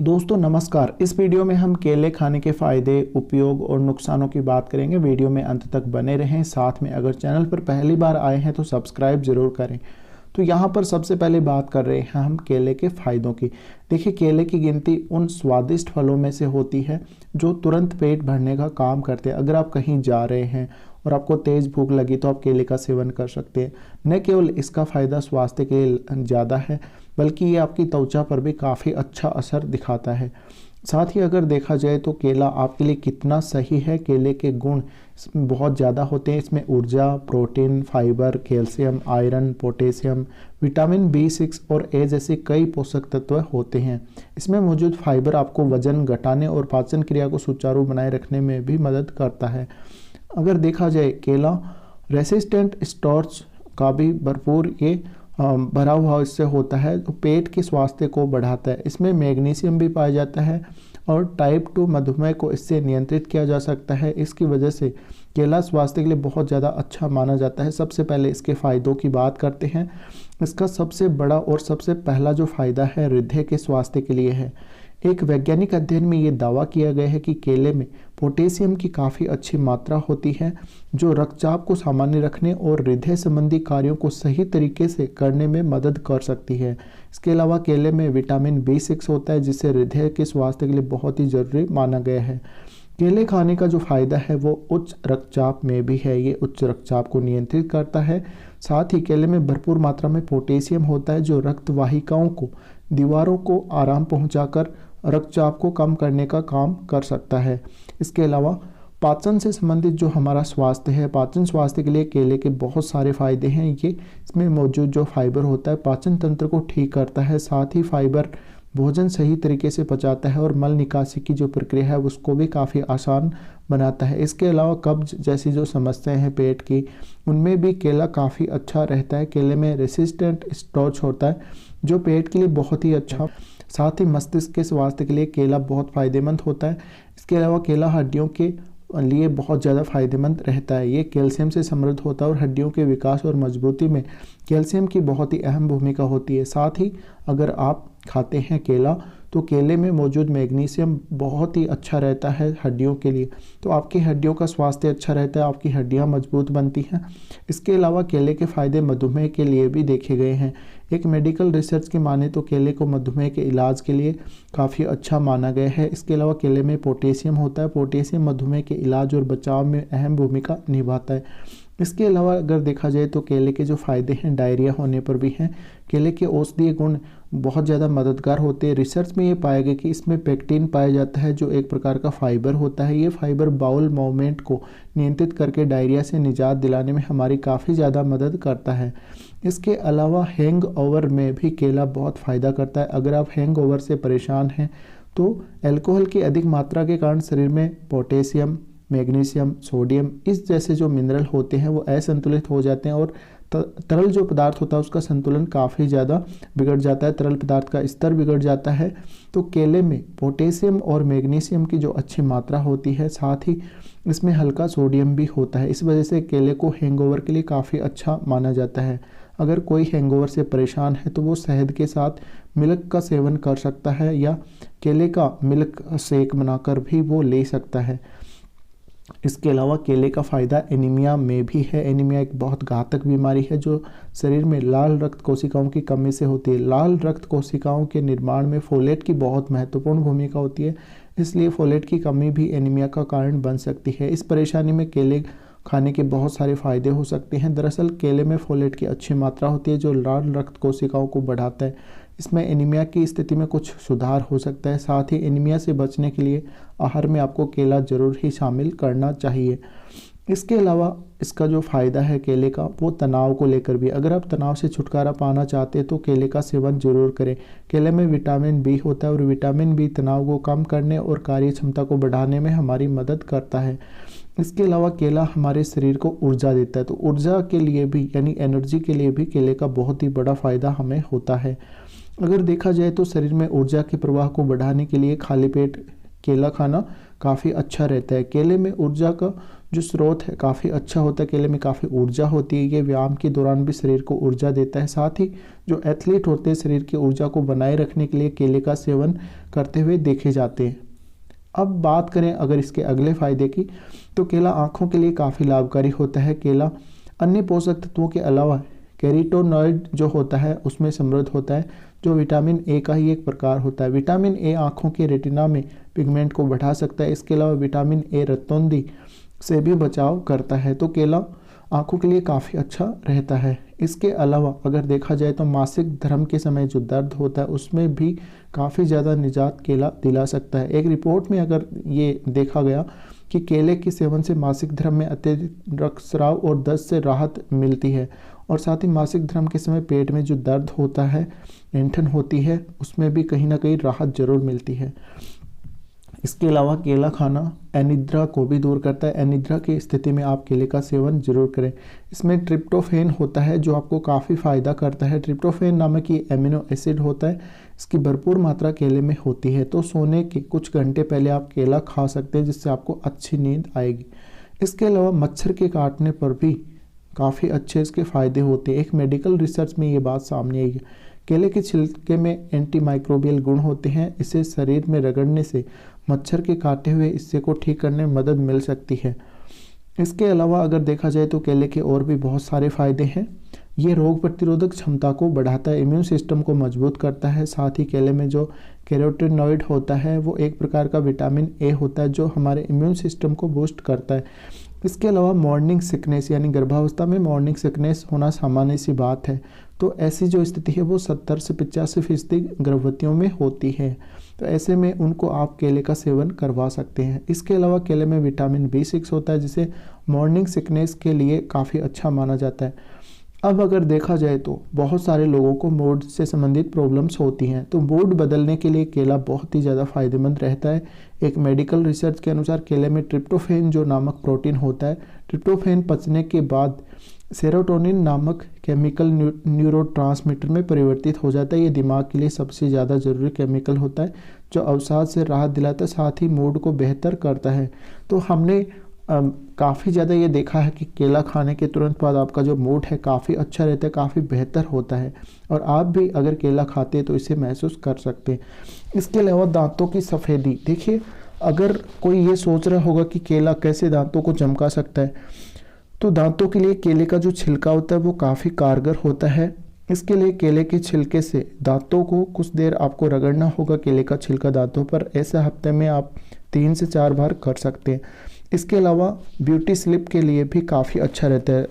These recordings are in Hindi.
दोस्तों नमस्कार। इस वीडियो में हम केले खाने के फ़ायदे, उपयोग और नुकसानों की बात करेंगे। वीडियो में अंत तक बने रहें। साथ में अगर चैनल पर पहली बार आए हैं तो सब्सक्राइब ज़रूर करें। तो यहाँ पर सबसे पहले बात कर रहे हैं हम केले के फ़ायदों की। देखिए, केले की गिनती उन स्वादिष्ट फलों में से होती है जो तुरंत पेट भरने का काम करते हैं। अगर आप कहीं जा रहे हैं और आपको तेज़ भूख लगी तो आप केले का सेवन कर सकते हैं। न केवल इसका फ़ायदा स्वास्थ्य के लिए ज़्यादा है, बल्कि ये आपकी त्वचा पर भी काफ़ी अच्छा असर दिखाता है। साथ ही अगर देखा जाए तो केला आपके लिए कितना सही है, केले के गुण इसमें बहुत ज़्यादा होते हैं। इसमें ऊर्जा, protein, fibre, calcium, iron, potassium, vitamin B6 और ए जैसे कई पोषक तत्व होते हैं। इसमें मौजूद फाइबर आपको वजन घटाने और पाचन क्रिया को सुचारू बनाए रखने में भी मदद करता है। अगर देखा जाए, केला रेसिस्टेंट स्टार्च का भी भरपूर ये भरा हुआ इससे होता है, तो पेट के स्वास्थ्य को बढ़ाता है। इसमें मैग्नीशियम भी पाया जाता है और टाइप 2 मधुमेह को इससे नियंत्रित किया जा सकता है। इसकी वजह से केला स्वास्थ्य के लिए बहुत ज़्यादा अच्छा माना जाता है। सबसे पहले इसके फ़ायदों की बात करते हैं। इसका सबसे बड़ा और सबसे पहला जो फ़ायदा है हृदय के स्वास्थ्य के लिए है। एक वैज्ञानिक अध्ययन में ये दावा किया गया है कि केले में पोटेशियम की काफ़ी अच्छी मात्रा होती है, जो रक्तचाप को सामान्य रखने और हृदय संबंधी कार्यों को सही तरीके से करने में मदद कर सकती है। इसके अलावा केले में विटामिन B6 होता है, जिसे हृदय के स्वास्थ्य के लिए बहुत ही ज़रूरी माना गया है। केले खाने का जो फ़ायदा है वो उच्च रक्तचाप में भी है। ये उच्च रक्तचाप को नियंत्रित करता है। साथ ही केले में भरपूर मात्रा में पोटेशियम होता है, जो रक्त वाहिकाओं को, दीवारों को आराम पहुंचाकर रक्तचाप को कम करने का काम कर सकता है। इसके अलावा पाचन से संबंधित जो हमारा स्वास्थ्य है, पाचन स्वास्थ्य के लिए केले के बहुत सारे फायदे हैं। ये इसमें मौजूद जो फाइबर होता है पाचन तंत्र को ठीक करता है। साथ ही फाइबर भोजन सही तरीके से पचाता है और मल निकासी की जो प्रक्रिया है उसको भी काफ़ी आसान बनाता है। इसके अलावा कब्ज जैसी जो समस्याएं हैं पेट की, उनमें भी केला काफ़ी अच्छा रहता है। केले में रेसिस्टेंट स्टार्च होता है, जो पेट के लिए बहुत ही अच्छा। साथ ही मस्तिष्क के स्वास्थ्य के लिए केला बहुत फ़ायदेमंद होता है। इसके अलावा केला हड्डियों के लिए बहुत ज़्यादा फायदेमंद रहता है। ये कैल्शियम से समृद्ध होता है और हड्डियों के विकास और मजबूती में कैल्शियम की बहुत ही अहम भूमिका होती है। साथ ही अगर आप खाते हैं केला, तो केले में मौजूद मैग्नीशियम बहुत ही अच्छा रहता है हड्डियों के लिए, तो आपकी हड्डियों का स्वास्थ्य अच्छा रहता है, आपकी हड्डियां मजबूत बनती हैं। इसके अलावा केले के फ़ायदे मधुमेह के लिए भी देखे गए हैं। एक मेडिकल रिसर्च की माने तो केले को मधुमेह के इलाज के लिए काफ़ी अच्छा माना गया है। इसके अलावा केले में पोटेशियम होता है। पोटेशियम मधुमेह के इलाज और बचाव में अहम भूमिका निभाता है। इसके अलावा अगर देखा जाए तो केले के जो फ़ायदे हैं डायरिया होने पर भी हैं। केले के औषधीय गुण बहुत ज़्यादा मददगार होते हैं। रिसर्च में ये पाया गया कि इसमें पेक्टिन पाया जाता है, जो एक प्रकार का फाइबर होता है। ये फाइबर बाउल मूवमेंट को नियंत्रित करके डायरिया से निजात दिलाने में हमारी काफ़ी ज़्यादा मदद करता है। इसके अलावा हैंग ओवर में भी केला बहुत फ़ायदा करता है। अगर आप हैंग ओवर से परेशान हैं तो अल्कोहल की अधिक मात्रा के कारण शरीर में पोटेशियम, मैग्नीशियम, सोडियम इस जैसे जो मिनरल होते हैं वो असंतुलित हो जाते हैं और तरल जो पदार्थ होता है उसका संतुलन काफ़ी ज़्यादा बिगड़ जाता है, तरल पदार्थ का स्तर बिगड़ जाता है। तो केले में पोटेशियम और मैग्नीशियम की जो अच्छी मात्रा होती है, साथ ही इसमें हल्का सोडियम भी होता है। इस वजह से केले को हैंगओवर के लिए काफ़ी अच्छा माना जाता है। अगर कोई हैंगओवर से परेशान है तो वो शहद के साथ मिल्क का सेवन कर सकता है या केले का मिल्क शेक बनाकर भी वो ले सकता है। इसके अलावा केले का फ़ायदा एनीमिया में भी है। एनीमिया एक बहुत घातक बीमारी है जो शरीर में लाल रक्त कोशिकाओं की कमी से होती है। लाल रक्त कोशिकाओं के निर्माण में फोलेट की बहुत महत्वपूर्ण भूमिका होती है, इसलिए फोलेट की कमी भी एनीमिया का कारण बन सकती है। इस परेशानी में केले खाने के बहुत सारे फ़ायदे हो सकते हैं। दरअसल केले में फोलेट की अच्छी मात्रा होती है जो लाल रक्त कोशिकाओं को बढ़ाता है। इसमें एनीमिया की स्थिति में कुछ सुधार हो सकता है। साथ ही एनीमिया से बचने के लिए आहार में आपको केला जरूर ही शामिल करना चाहिए। इसके अलावा इसका जो फ़ायदा है केले का वो तनाव को लेकर भी। अगर आप तनाव से छुटकारा पाना चाहते हैं तो केले का सेवन जरूर करें। केले में विटामिन B होता है और विटामिन B तनाव को कम करने और कार्य क्षमता को बढ़ाने में हमारी मदद करता है। इसके अलावा केला हमारे शरीर को ऊर्जा देता है, तो ऊर्जा के लिए भी यानी एनर्जी के लिए भी केले का बहुत ही बड़ा फ़ायदा हमें होता है। अगर देखा जाए तो शरीर में ऊर्जा के प्रवाह को बढ़ाने के लिए खाली पेट केला खाना काफ़ी अच्छा रहता है। केले में ऊर्जा का जो स्रोत है काफ़ी अच्छा होता है, केले में काफ़ी ऊर्जा होती है। ये व्यायाम के दौरान भी शरीर को ऊर्जा देता है। साथ ही जो एथलीट होते हैं शरीर की ऊर्जा को बनाए रखने के लिए केले का सेवन करते हुए देखे जाते हैं। अब बात करें अगर इसके अगले फायदे की, तो केला आँखों के लिए काफ़ी लाभकारी होता है। केला अन्य पोषक तत्वों के अलावा कैरोटीनॉइड जो होता है उसमें समृद्ध होता है, जो विटामिन ए का ही एक प्रकार होता है। विटामिन ए आँखों के रेटिना में पिगमेंट को बढ़ा सकता है। इसके अलावा विटामिन ए रतौंधी से भी बचाव करता है, तो केला आँखों के लिए काफ़ी अच्छा रहता है। इसके अलावा अगर देखा जाए तो मासिक धर्म के समय जो दर्द होता है उसमें भी काफ़ी ज़्यादा निजात केला दिला सकता है। एक रिपोर्ट में अगर ये देखा गया कि केले के सेवन से मासिक धर्म में अत्यधिक रक्तस्राव और दर्द से राहत मिलती है, और साथ ही मासिक धर्म के समय पेट में जो दर्द होता है, ऐंठन होती है, उसमें भी कहीं ना कहीं राहत जरूर मिलती है। इसके अलावा केला खाना अनिद्रा को भी दूर करता है। अनिद्रा की स्थिति में आप केले का सेवन जरूर करें। इसमें ट्रिप्टोफेन होता है जो आपको काफ़ी फ़ायदा करता है। ट्रिप्टोफेन नामक ये एमिनो एसिड होता है, इसकी भरपूर मात्रा केले में होती है। तो सोने के कुछ घंटे पहले आप केला खा सकते हैं, जिससे आपको अच्छी नींद आएगी। इसके अलावा मच्छर के काटने पर भी काफ़ी अच्छे इसके फ़ायदे होते हैं। एक मेडिकल रिसर्च में ये बात सामने आई है। केले के छिलके में एंटीमाइक्रोबियल गुण होते हैं, इसे शरीर में रगड़ने से मच्छर के काटे हुए हिस्से को ठीक करने में मदद मिल सकती है। इसके अलावा अगर देखा जाए तो केले के और भी बहुत सारे फायदे हैं। ये रोग प्रतिरोधक क्षमता को बढ़ाता है, इम्यून सिस्टम को मजबूत करता है। साथ ही केले में जो कैरोटीनॉइड होता है वो एक प्रकार का विटामिन ए होता है जो हमारे इम्यून सिस्टम को बूस्ट करता है। इसके अलावा मॉर्निंग सिकनेस यानी गर्भावस्था में मॉर्निंग सिकनेस होना सामान्य सी बात है, तो ऐसी जो स्थिति है वो 70 से 85% गर्भवतियों में होती है। तो ऐसे में उनको आप केले का सेवन करवा सकते हैं। इसके अलावा केले में विटामिन B6 होता है, जिसे मॉर्निंग सिकनेस के लिए काफ़ी अच्छा माना जाता है। अब अगर देखा जाए तो बहुत सारे लोगों को मूड से संबंधित प्रॉब्लम्स होती हैं, तो मूड बदलने के लिए केला बहुत ही ज़्यादा फायदेमंद रहता है। एक मेडिकल रिसर्च के अनुसार केले में ट्रिप्टोफेन जो नामक प्रोटीन होता है, ट्रिप्टोफेन पचने के बाद सेरोटोनिन नामक केमिकल न्यूरोट्रांसमीटर में परिवर्तित हो जाता है। ये दिमाग के लिए सबसे ज़्यादा ज़रूरी केमिकल होता है जो अवसाद से राहत दिलाता है, साथ ही मूड को बेहतर करता है। तो हमने काफ़ी ज़्यादा ये देखा है कि केला खाने के तुरंत बाद आपका जो मूड है काफ़ी अच्छा रहता है, काफ़ी बेहतर होता है, और आप भी अगर केला खाते हैं तो इसे महसूस कर सकते हैं। इसके अलावा दांतों की सफ़ेदी, देखिए अगर कोई ये सोच रहा होगा कि केला कैसे दांतों को चमका सकता है, तो दांतों के लिए केले का जो छिलका होता है वो काफ़ी कारगर होता है। इसके लिए केले के छिलके से दांतों को कुछ देर आपको रगड़ना होगा, केले का छिलका दांतों पर। ऐसा हफ्ते में आप 3 से 4 बार कर सकते हैं। इसके अलावा ब्यूटी स्लिप के लिए भी काफ़ी अच्छा रहता है।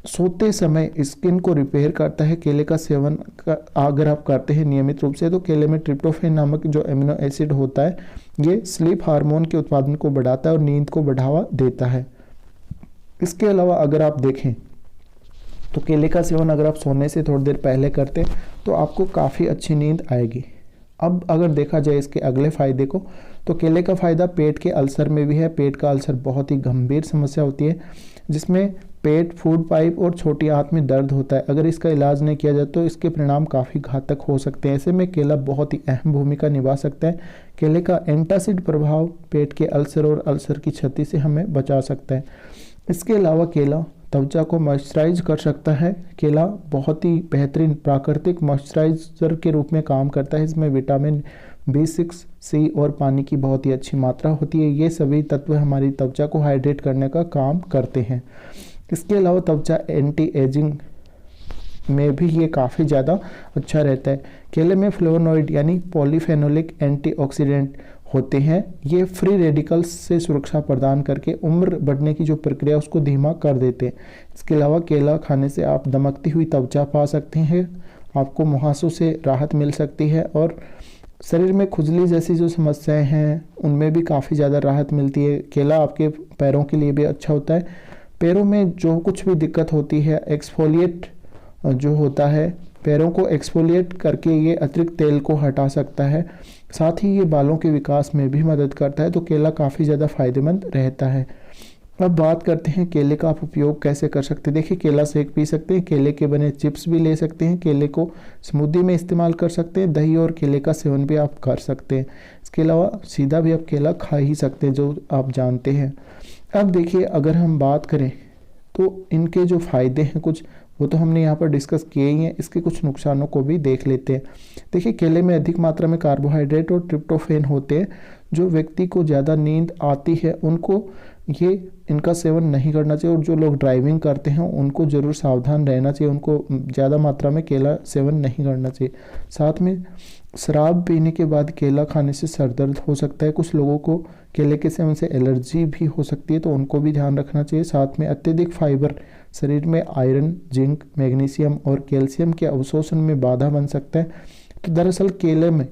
सोते समय स्किन को रिपेयर करता है। केले का सेवन अगर आप करते हैं नियमित रूप से, तो केले में ट्रिप्टोफेन नामक जो एमिनो एसिड होता है ये स्लीप हार्मोन के उत्पादन को बढ़ाता है और नींद को बढ़ावा देता है। इसके अलावा अगर आप देखें तो केले का सेवन अगर आप सोने से थोड़ी देर पहले करते हैं तो आपको काफ़ी अच्छी नींद आएगी। अब अगर देखा जाए इसके अगले फ़ायदे को, तो केले का फ़ायदा पेट के अल्सर में भी है। पेट का अल्सर बहुत ही गंभीर समस्या होती है जिसमें पेट, फूड पाइप और छोटी आंत में दर्द होता है। अगर इसका इलाज नहीं किया जाए तो इसके परिणाम काफ़ी घातक हो सकते हैं। ऐसे में केला बहुत ही अहम भूमिका निभा सकता है। केले का एंटासिड प्रभाव पेट के अल्सर और अल्सर की क्षति से हमें बचा सकता है। इसके अलावा केला त्वचा को मॉइस्चराइज कर सकता है। केला बहुत ही बेहतरीन प्राकृतिक मॉइस्चराइजर के रूप में काम करता है। इसमें विटामिन B6, C और पानी की बहुत ही अच्छी मात्रा होती है। ये सभी तत्व हमारी त्वचा को हाइड्रेट करने का काम करते हैं। इसके अलावा त्वचा एंटी एजिंग में भी ये काफ़ी ज़्यादा अच्छा रहता है। केले में फ्लेवोनॉइड यानी पॉलीफेनोलिक एंटीऑक्सीडेंट होते हैं। ये फ्री रेडिकल्स से सुरक्षा प्रदान करके उम्र बढ़ने की जो प्रक्रिया उसको धीमा कर देते हैं। इसके अलावा केला खाने से आप दमकती हुई त्वचा पा सकते हैं, आपको मुहासों से राहत मिल सकती है, और शरीर में खुजली जैसी जो समस्याएं हैं उनमें भी काफ़ी ज़्यादा राहत मिलती है। केला आपके पैरों के लिए भी अच्छा होता है। पैरों में जो कुछ भी दिक्कत होती है, एक्सफोलिएट जो होता है, पैरों को एक्सफोलिएट करके ये अतिरिक्त तेल को हटा सकता है। साथ ही ये बालों के विकास में भी मदद करता है। तो केला काफ़ी ज़्यादा फायदेमंद रहता है। अब बात करते हैं केले का आप उपयोग कैसे कर सकते हैं। देखिए, केला शेक पी सकते हैं, केले के बने चिप्स भी ले सकते हैं, केले को स्मूदी में इस्तेमाल कर सकते हैं, दही और केले का सेवन भी आप कर सकते हैं। इसके अलावा सीधा भी आप केला खा ही सकते हैं, जो आप जानते हैं। अब देखिए, अगर हम बात करें तो इनके जो फ़ायदे हैं कुछ, वो तो हमने यहाँ पर डिस्कस किए ही हैं। इसके कुछ नुकसानों को भी देख लेते हैं। देखिए, केले में अधिक मात्रा में कार्बोहाइड्रेट और ट्रिप्टोफैन होते हैं। जो व्यक्ति को ज़्यादा नींद आती है उनको ये इनका सेवन नहीं करना चाहिए, और जो लोग ड्राइविंग करते हैं उनको ज़रूर सावधान रहना चाहिए, उनको ज़्यादा मात्रा में केला सेवन नहीं करना चाहिए। साथ में शराब पीने के बाद केला खाने से सर दर्द हो सकता है। कुछ लोगों को केले के सेवन से एलर्जी भी हो सकती है, तो उनको भी ध्यान रखना चाहिए। साथ में अत्यधिक फाइबर शरीर में आयरन, जिंक, मैग्नीशियम और कैल्शियम के अवशोषण में बाधा बन सकता है। तो दरअसल केले में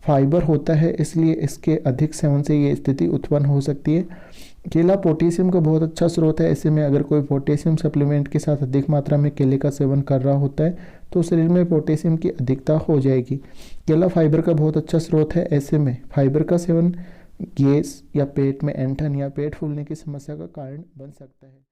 फाइबर होता है, इसलिए इसके अधिक सेवन से ये स्थिति उत्पन्न हो सकती है। केला पोटेशियम का बहुत अच्छा स्रोत है। ऐसे में अगर कोई पोटेशियम सप्लीमेंट के साथ अधिक मात्रा में केले का सेवन कर रहा होता है तो शरीर में पोटेशियम की अधिकता हो जाएगी। केला फाइबर का बहुत अच्छा स्रोत है। ऐसे में फाइबर का सेवन गैस या पेट में ऐंठन या पेट फूलने की समस्या का कारण बन सकता है।